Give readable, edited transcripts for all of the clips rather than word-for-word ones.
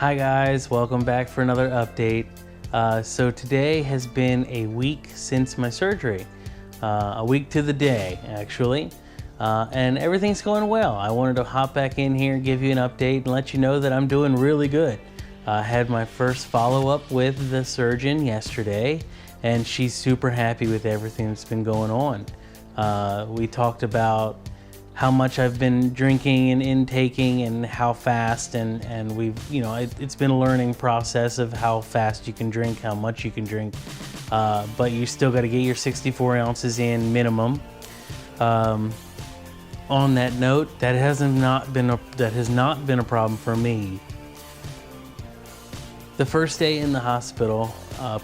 Hi guys, welcome back for another update. So today has been a week since my surgery, a week to the day actually, and everything's going well. I wanted to hop back in here and give you an update and let you know that I'm doing really good. I had my first follow-up with the surgeon yesterday, and she's super happy with everything that's been going on. We talked about how much I've been drinking and intaking and how fast, and we've, it's been a learning process of how fast you can drink, how much you can drink, but you still got to get your 64 ounces in minimum. On that note, that has not been a problem for me. The first day in the hospital,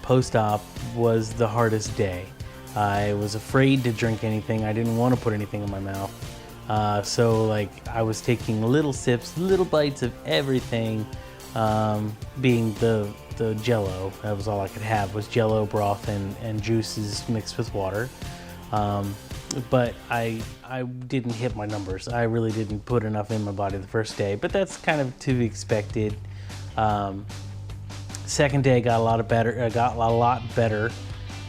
post-op, was the hardest day. I was afraid to drink anything. I didn't want to put anything in my mouth. So I was taking little sips, little bites of everything, being the Jello. That was all I could have, was Jello broth and juices mixed with water. But I didn't hit my numbers. I really didn't put enough in my body the first day, but that's kind of to be expected. Second day got a lot better.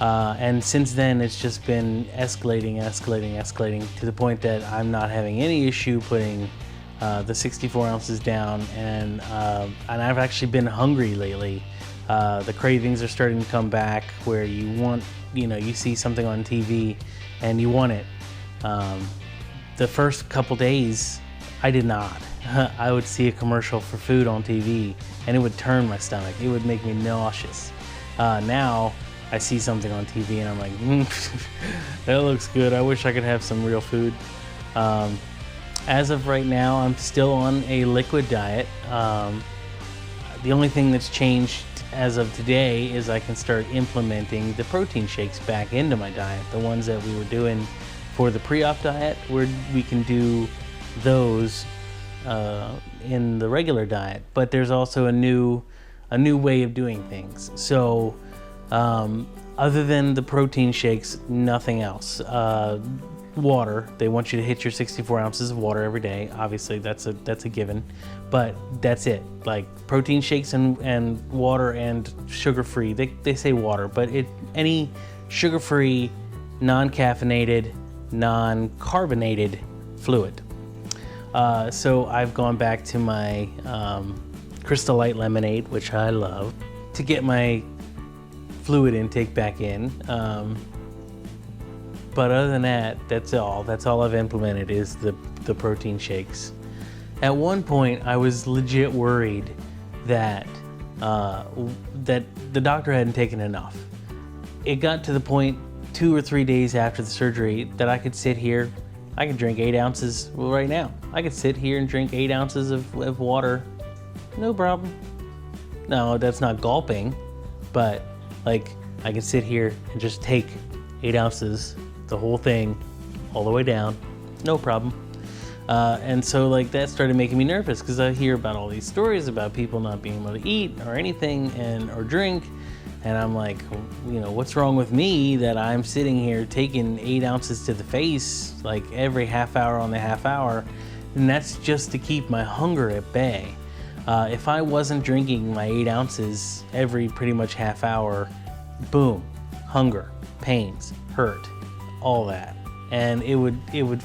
And since then, it's just been escalating to the point that I'm not having any issue putting the 64 ounces down, and I've actually been hungry lately. The cravings are starting to come back, where you see something on TV and you want it. The first couple days, I did not. I would see a commercial for food on TV and it would turn my stomach. It would make me nauseous. Now, I see something on TV and I'm like, that looks good. I wish I could have some real food. As of right now, I'm still on a liquid diet. The only thing that's changed as of today is I can start implementing the protein shakes back into my diet. The ones that we were doing for the pre-op diet, where we can do those in the regular diet. But there's also a new way of doing things. So other than the protein shakes, nothing else. Water, they want you to hit your 64 ounces of water every day. Obviously that's a given, but that's it. Like protein shakes and water and sugar-free, they say water, but any sugar-free, non-caffeinated, non-carbonated fluid. So I've gone back to my Crystal Light lemonade, which I love, to get my fluid intake back in. But other than that, that's all I've implemented is the protein shakes. At one point, I was legit worried that the doctor hadn't taken enough. It got to the point 2 or 3 days after the surgery that I could sit here, I could drink 8 ounces right now. I could sit here and drink 8 ounces of water, no problem. No, that's not gulping, but I can sit here and just take 8 ounces, the whole thing, all the way down, no problem. And so that started making me nervous, because I hear about all these stories about people not being able to eat or anything or drink, and I'm like, what's wrong with me that I'm sitting here taking 8 ounces to the face every half hour on the half hour, and that's just to keep my hunger at bay. If I wasn't drinking my 8 ounces every pretty much half hour, boom, hunger, pains, hurt, all that. And it would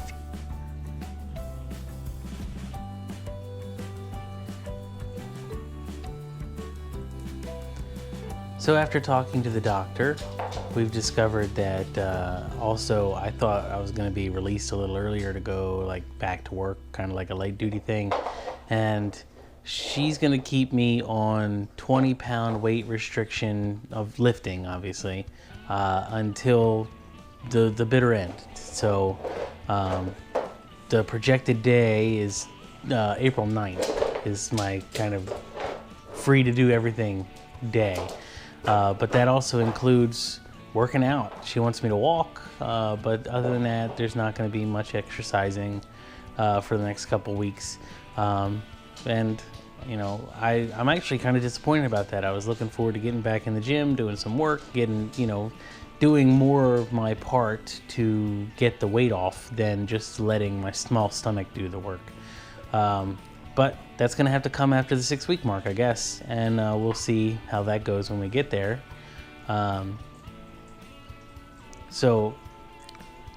So after talking to the doctor, we've discovered that also I thought I was going to be released a little earlier to go back to work, kind of like a light duty thing, and she's going to keep me on 20-pound weight restriction of lifting, obviously, until the bitter end. So the projected day is April 9th is my kind of free to do everything day. But that also includes working out. She wants me to walk, but other than that, there's not going to be much exercising for the next couple weeks. And I'm actually kind of disappointed about that. I was looking forward to getting back in the gym, doing some work, doing more of my part to get the weight off than just letting my small stomach do the work. But that's gonna have to come after the 6-week mark, I guess, and we'll see how that goes when we get there. So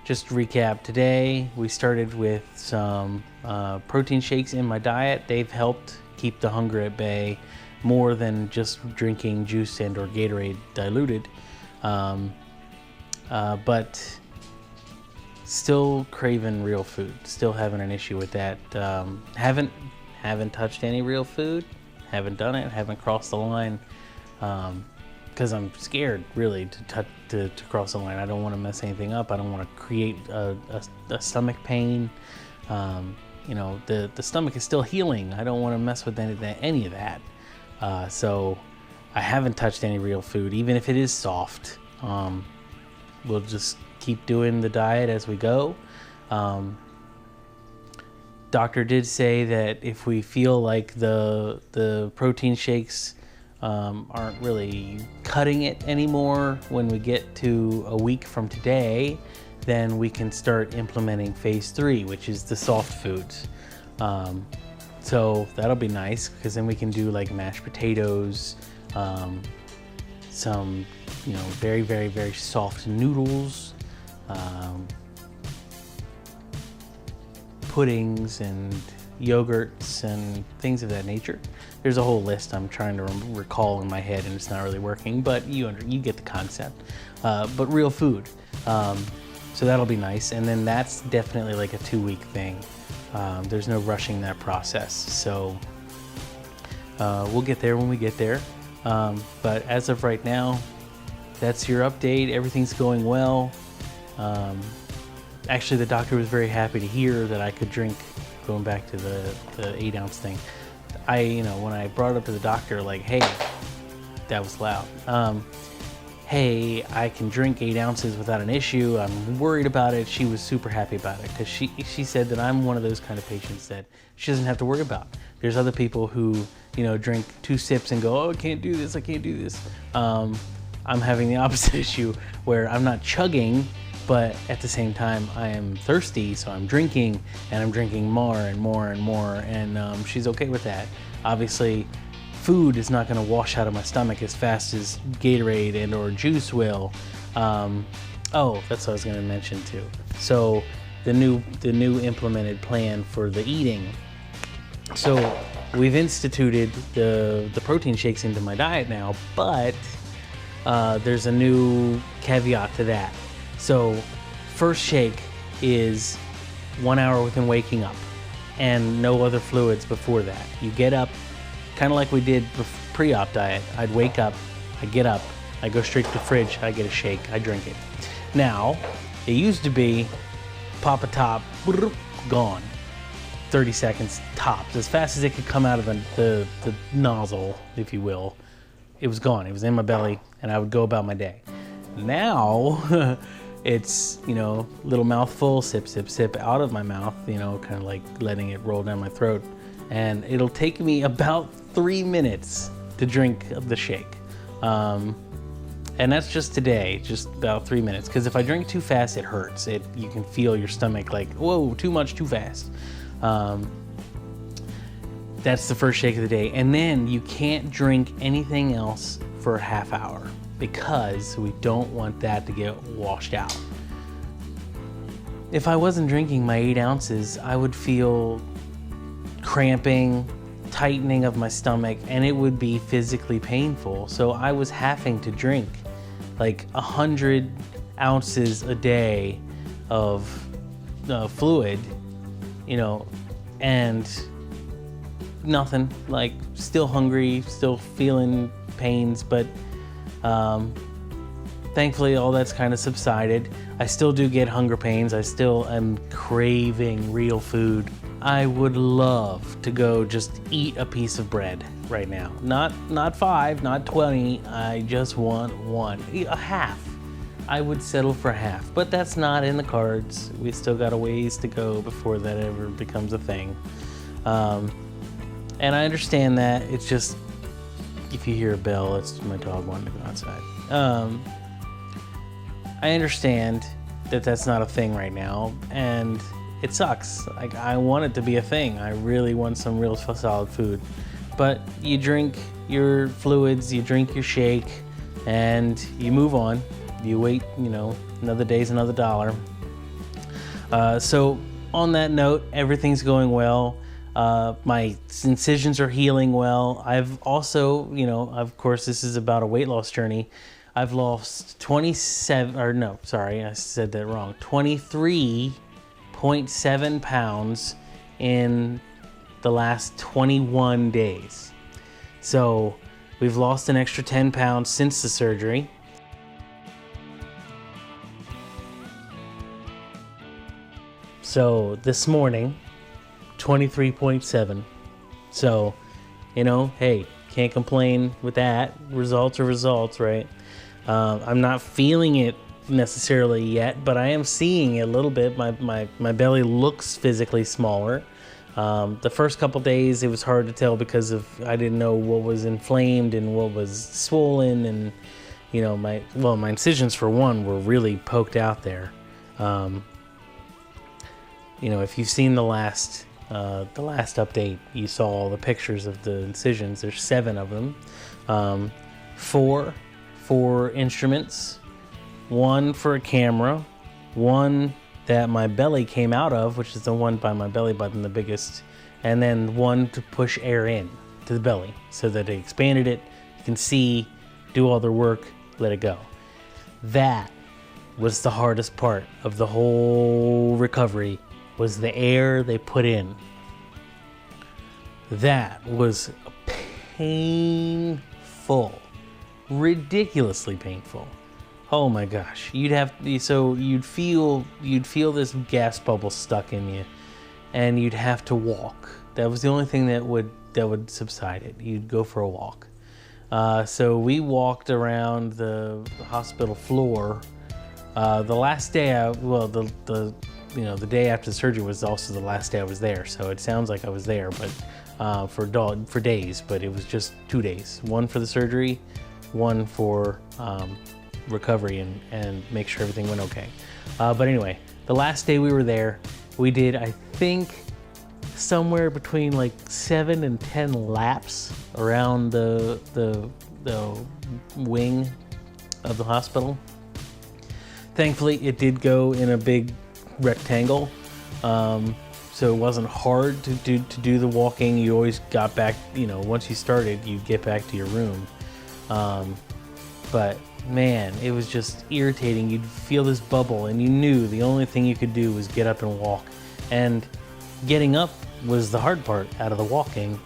just to recap, today we started with some protein shakes in my diet. They've helped keep the hunger at bay more than just drinking juice and or Gatorade diluted. But still craving real food, still having an issue with that. Haven't touched any real food, haven't done it, haven't crossed the line, because I'm scared really to cross the line. I don't want to mess anything up. I don't want to create a stomach pain. You know, the stomach is still healing. I don't want to mess with any of that. So I haven't touched any real food, even if it is soft. We'll just keep doing the diet as we go. Doctor did say that if we feel like the protein shakes aren't really cutting it anymore when we get to a week from today, then we can start implementing phase 3, which is the soft foods. So that'll be nice, because then we can do like mashed potatoes, some, you know, very, very, very soft noodles, puddings and yogurts and things of that nature. There's a whole list I'm trying to recall in my head, and it's not really working, but you get the concept. But real food. So that'll be nice. And then that's definitely like a 2-week thing. There's no rushing that process. So we'll get there when we get there. But as of right now, that's your update. Everything's going well. Actually, the doctor was very happy to hear that I could drink, going back to the 8-ounce thing. When I brought it up to the doctor, like, hey, that was loud. Hey, I can drink 8 ounces without an issue. I'm worried about it. She was super happy about it, because she said that I'm one of those kind of patients that she doesn't have to worry about. There's other people who, drink 2 sips and go, oh, I can't do this. I can't do this. I'm having the opposite issue, where I'm not chugging, but at the same time, I am thirsty, so I'm drinking, and I'm drinking more and more and more, and she's okay with that. Obviously, food is not going to wash out of my stomach as fast as Gatorade and or juice will. Oh, that's what I was going to mention too. So the new implemented plan for the eating. So we've instituted the protein shakes into my diet now, but there's a new caveat to that. So first shake is 1 hour within waking up, and no other fluids before that. You get up, kind of like we did pre-op diet. I'd wake up, I get up, I go straight to the fridge, I get a shake, I drink it. Now, it used to be pop a top, gone. 30 seconds tops, as fast as it could come out of the nozzle, if you will. It was gone, it was in my belly, and I would go about my day. Now, it's, little mouthful, sip, sip, sip out of my mouth, kind of like letting it roll down my throat. And it'll take me about 3 minutes to drink the shake. And that's just today, just about 3 minutes. Because if I drink too fast, it hurts. You can feel your stomach like, whoa, too much, too fast. That's the first shake of the day. And then you can't drink anything else for a half hour, because we don't want that to get washed out. If I wasn't drinking my 8 ounces, I would feel cramping, tightening of my stomach, and it would be physically painful. So I was having to drink like 100 ounces a day of fluid, and nothing, like still hungry, still feeling pains, but thankfully all that's kind of subsided. I still do get hunger pains. I still am craving real food. I would love to go just eat a piece of bread right now. Not 5, not 20. I just want one. A half. I would settle for half, but that's not in the cards. We still got a ways to go before that ever becomes a thing. And I understand that. It's just, if you hear a bell, it's my dog wanting to go outside. I understand that that's not a thing right now, and it sucks. Like, I want it to be a thing. I really want some real solid food. But you drink your fluids, you drink your shake, and you move on. You wait, another day's another dollar. So on that note, everything's going well. My incisions are healing well. I've also, of course, this is about a weight loss journey. I've lost 23.7 pounds in the last 21 days. So we've lost an extra 10 pounds since the surgery. So this morning, 23.7. So, hey, can't complain with that. Results are results, right? I'm not feeling it necessarily yet, but I am seeing it a little bit. My belly looks physically smaller. The first couple days it was hard to tell because I didn't know what was inflamed and what was swollen, and my incisions for one were really poked out there. If you've seen the last update, you saw all the pictures of the incisions. There's 7 of them, 4 for instruments, 1 for a camera, 1 that my belly came out of, which is the one by my belly button, the biggest, and then 1 to push air in to the belly so that they expanded it. You can see, do all their work, let it go. That was the hardest part of the whole recovery, was the air they put in. That was painful, ridiculously painful. Oh my gosh, you'd feel this gas bubble stuck in you, and you'd have to walk. That was the only thing that would subside it. You'd go for a walk. So we walked around the hospital floor. The last day, the day after the surgery was also the last day I was there. So it sounds like I was there, but for days. But it was just 2 days. 1 for the surgery, 1 for recovery and make sure everything went okay. But anyway, the last day we were there, we did, I think, somewhere between like 7 and 10 laps around the wing of the hospital. Thankfully, it did go in a big rectangle, so it wasn't hard to do the walking. You always got back, once you started, you get back to your room. But man, it was just irritating. You'd feel this bubble, and you knew the only thing you could do was get up and walk. And getting up was the hard part out of the walking.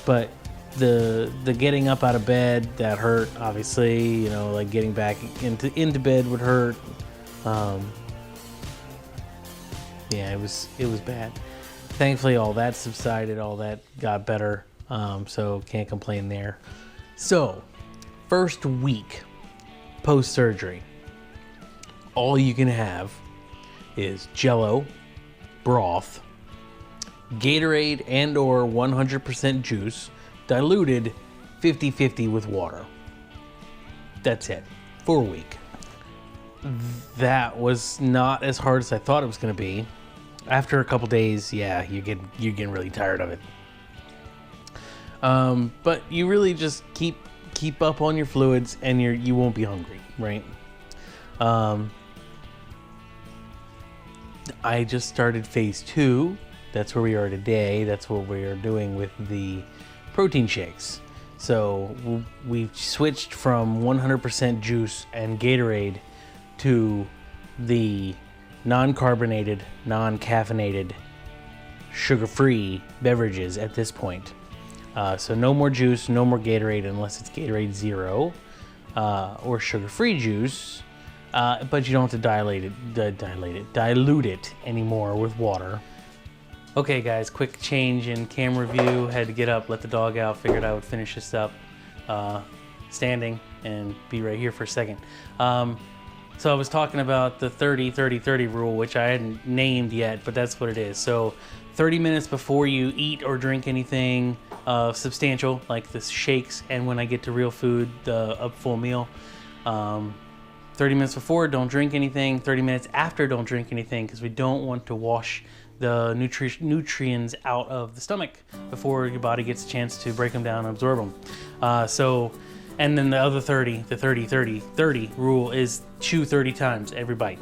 But the getting up out of bed, that hurt, obviously. Like getting back into bed would hurt. Yeah, it was bad. Thankfully, all that subsided, all that got better. So can't complain there. So, first week post-surgery, all you can have is Jell-O, broth, Gatorade and or 100% juice, diluted 50-50 with water. That's it for a week. That was not as hard as I thought it was going to be. After a couple days, yeah, you're getting really tired of it. But you really just keep up on your fluids, and you won't be hungry, right? I just started phase 2. That's where we are today. That's what we are doing with the protein shakes. So we've switched from 100% juice and Gatorade to the non-carbonated, non-caffeinated, sugar-free beverages at this point. So no more juice, no more Gatorade unless it's Gatorade Zero or sugar-free juice. But you don't have to dilute it anymore with water. Okay guys, quick change in camera view. Had to get up, let the dog out, figured I would finish this up standing and be right here for a second. So I was talking about the 30-30-30 rule, which I hadn't named yet, but that's what it is. So 30 minutes before you eat or drink anything substantial, like the shakes, and when I get to real food, a full meal, 30 minutes before, don't drink anything. 30 minutes after, don't drink anything, because we don't want to wash the nutrients out of the stomach before your body gets a chance to break them down and absorb them. And then the other 30, the 30 rule is chew 30 times every bite.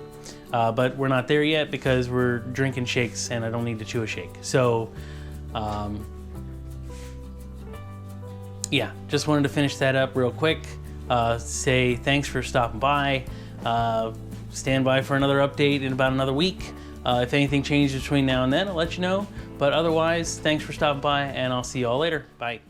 But we're not there yet because we're drinking shakes and I don't need to chew a shake. So, yeah, just wanted to finish that up real quick. Say thanks for stopping by. Stand by for another update in about another week. If anything changes between now and then, I'll let you know. But otherwise, thanks for stopping by, and I'll see you all later. Bye.